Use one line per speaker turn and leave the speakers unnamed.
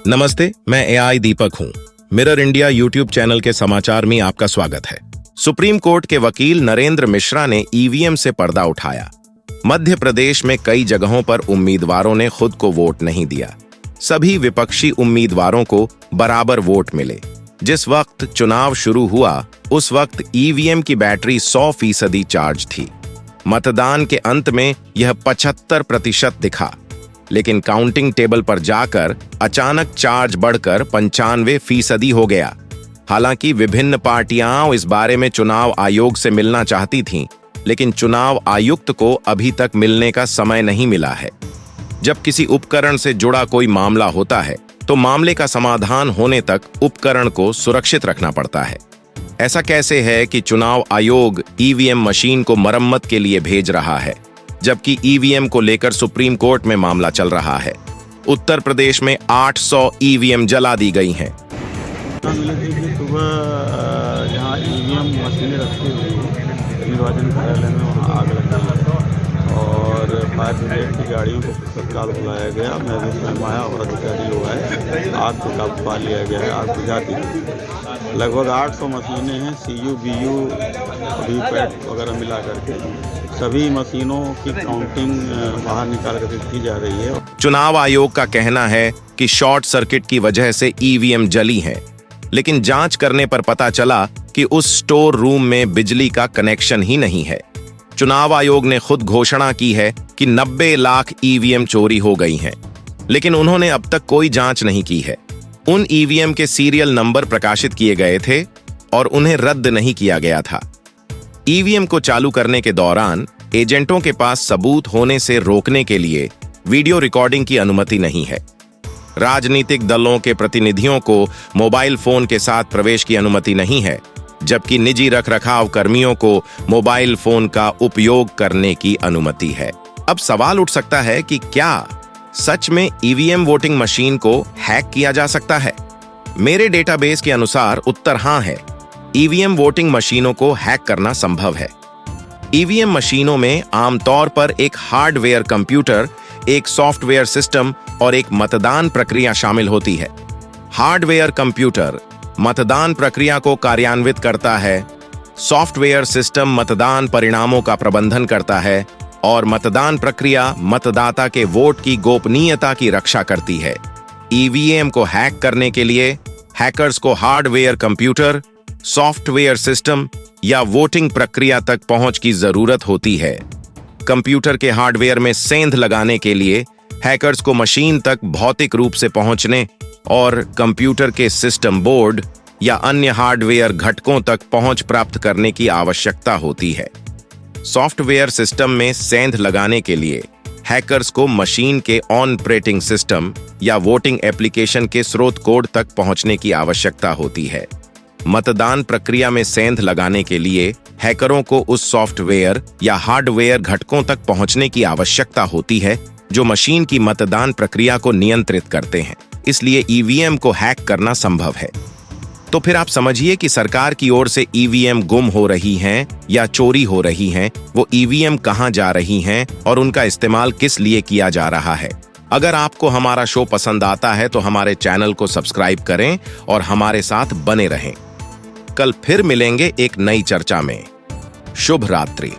नमस्ते, मैं एआई दीपक हूं। मिरर इंडिया यूट्यूब चैनल के समाचार में आपका स्वागत है। सुप्रीम कोर्ट के वकील नरेंद्र मिश्रा ने ईवीएम से पर्दा उठाया। मध्य प्रदेश में कई जगहों पर उम्मीदवारों ने खुद को वोट नहीं दिया। सभी विपक्षी उम्मीदवारों को बराबर वोट मिले। जिस वक्त चुनाव शुरू हुआ उस वक्त ईवीएम की बैटरी 100% चार्ज थी। मतदान के अंत में यह 75% दिखा, लेकिन काउंटिंग टेबल पर जाकर अचानक चार्ज बढ़कर 95% हो गया। हालांकि विभिन्न पार्टियां इस बारे में चुनाव आयोग से मिलना चाहती थीं, लेकिन चुनाव आयुक्त को अभी तक मिलने का समय नहीं मिला है। जब किसी उपकरण से जुड़ा कोई मामला होता है तो मामले का समाधान होने तक उपकरण को सुरक्षित रखना पड़ता है। ऐसा कैसे है कि चुनाव आयोग ईवीएम मशीन को मरम्मत के लिए भेज रहा है, जबकि ईवीएम को लेकर सुप्रीम कोर्ट में मामला चल रहा है। उत्तर प्रदेश में 800 ईवीएम जला दी गई हैं।
सुबह जहाँ ईवीएम मशीनें रखी हुई हैं निर्वाचन कार्यालय में, वहाँ आग लग गई और फायर ब्रिगेड की गाड़ियों को तत्काल बुलाया गया। मैं भी स्वयं आया और अधिकारी लोग आए, आग को काबू पा लिया गया है। आग बुझा दी गई। लगभग 800 मशीनें हैं, CU, BU, वीपैट वगैरह मिला करके सभी मशीनों की काउंटिंग बाहर निकाल कर की जा रही है।
चुनाव आयोग का कहना है कि शॉर्ट सर्किट की वजह से ईवीएम जली हैं, लेकिन जांच करने पर पता चला कि उस स्टोर रूम में बिजली का कनेक्शन ही नहीं है। चुनाव आयोग ने खुद घोषणा की है कि 90 लाख ईवीएम चोरी हो गई हैं, लेकिन उन्होंने अब तक कोई जांच नहीं की है। उन ईवीएम के सीरियल नंबर प्रकाशित किए गए थे और उन्हें रद्द नहीं किया गया था। ईवीएम को चालू करने के दौरान एजेंटों के पास सबूत होने से रोकने के लिए वीडियो रिकॉर्डिंग की अनुमति नहीं है। राजनीतिक दलों के प्रतिनिधियों को मोबाइल फोन के साथ प्रवेश की अनुमति नहीं है, जबकि निजी रखरखाव कर्मियों को मोबाइल फोन का उपयोग करने की अनुमति है। अब सवाल उठ सकता है कि क्या सच में ईवीएम वोटिंग मशीन को हैक किया जा सकता है? मेरे डेटाबेस के अनुसार उत्तर हां है। ईवीएम वोटिंग मशीनों को हैक करना संभव है। ईवीएम मशीनों में आमतौर पर एक हार्डवेयर कंप्यूटर, एक सॉफ्टवेयर सिस्टम और एक मतदान प्रक्रिया शामिल होती है। हार्डवेयर कंप्यूटर मतदान प्रक्रिया को कार्यान्वित करता है, सॉफ्टवेयर सिस्टम मतदान परिणामों का प्रबंधन करता है और मतदान प्रक्रिया मतदाता के वोट की गोपनीयता की रक्षा करती है। ईवीएम को हैक करने के लिए हैकर्स को हार्डवेयर कंप्यूटर, सॉफ्टवेयर सिस्टम या वोटिंग प्रक्रिया तक पहुंच की जरूरत होती है। कंप्यूटर के हार्डवेयर में सेंध लगाने के लिए हैकर्स को मशीन तक भौतिक रूप से पहुंचने और कंप्यूटर के सिस्टम बोर्ड या अन्य हार्डवेयर घटकों तक पहुंच प्राप्त करने की आवश्यकता होती है। सॉफ्टवेयर सिस्टम में सेंध लगाने के लिए हैकर्स को मशीन के ऑपरेटिंग सिस्टम या वोटिंग एप्लीकेशन के स्रोत कोड तक पहुंचने की आवश्यकता होती है। मतदान प्रक्रिया में सेंध लगाने के लिए हैकरों को उस सॉफ्टवेयर या हार्डवेयर घटकों तक पहुंचने की आवश्यकता होती है जो मशीन की मतदान प्रक्रिया को नियंत्रित करते हैं। इसलिए ईवीएम को हैक करना संभव है। तो फिर आप समझिए कि सरकार की ओर से ईवीएम गुम हो रही हैं या चोरी हो रही हैं, वो ईवीएम कहां जा रही हैं और उनका इस्तेमाल किस लिए किया जा रहा है। अगर आपको हमारा शो पसंद आता है तो हमारे चैनल को सब्सक्राइब करें और हमारे साथ बने रहें। कल फिर मिलेंगे एक नई चर्चा में। शुभ रात्रि।